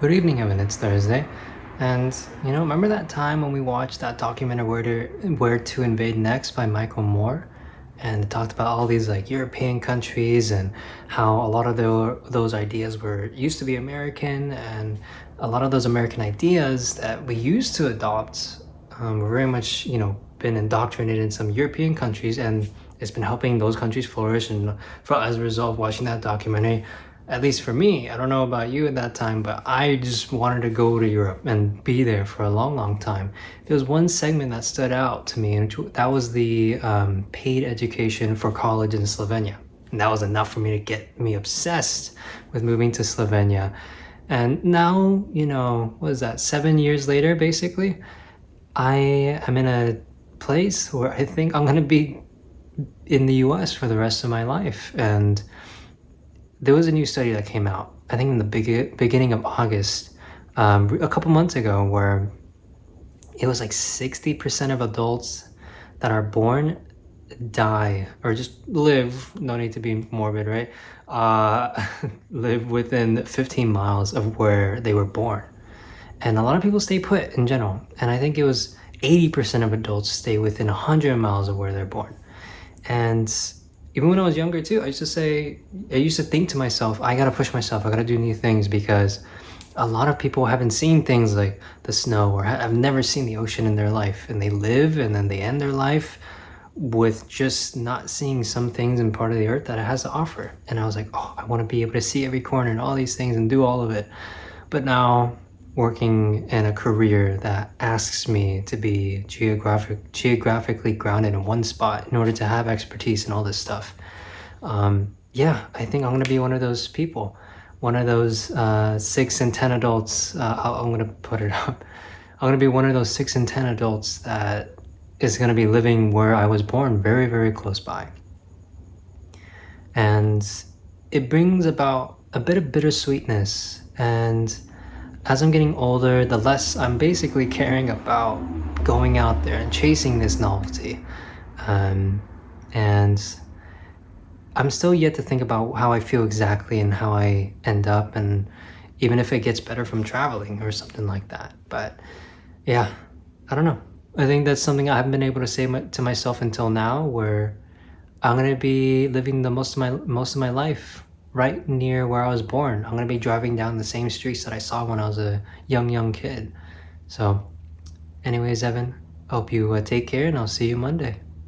Good evening, Evan. It's Thursday. And remember that time when we watched that documentary Where to Invade Next by Michael Moore? And it talked about all these like European countries and how a lot of those ideas were used to be American, and a lot of those American ideas that we used to adopt were very much, been indoctrinated in some European countries, and it's been helping those countries flourish. And as a result of watching that documentary, at least for me, I don't know about you at that time, but I just wanted to go to Europe and be there for a long, long time. There was one segment that stood out to me, and that was the paid education for college in Slovenia. And that was enough for me to get me obsessed with moving to Slovenia. And now, what is that, 7 years later, basically, I am in a place where I think I'm going to be in the US for the rest of my life. And there was a new study that came out, I think in the beginning of August, a couple months ago, where it was like 60% of adults that are born die or just live, no need to be morbid, right? Live within 15 miles of where they were born. And a lot of people stay put in general. And I think it was 80% of adults stay within 100 miles of where they're born. And even when I was younger too, I used to think to myself, I gotta push myself, I gotta do new things, because a lot of people haven't seen things like the snow, or have never seen the ocean in their life, and they live and then they end their life with just not seeing some things in part of the earth that it has to offer. And I was like, oh, I want to be able to see every corner and all these things and do all of it. But now, working in a career that asks me to be geographically grounded in one spot in order to have expertise in all this stuff, yeah, I think I'm gonna be one of those people, one of those 6 and 10 adults. I'm gonna put it up. I'm gonna be one of those 6 and 10 adults that is gonna be living where I was born, very, very close by. And it brings about a bit of bittersweetness. And as I'm getting older, the less I'm basically caring about going out there and chasing this novelty. And I'm still yet to think about how I feel exactly and how I end up, and even if it gets better from traveling or something like that. But yeah, I don't know. I think that's something I haven't been able to say to myself until now, where I'm gonna be living the most of my life right near where I was born. I'm gonna be driving down the same streets that I saw when I was a young kid. So anyways, Evan, I hope you take care, and I'll see you Monday.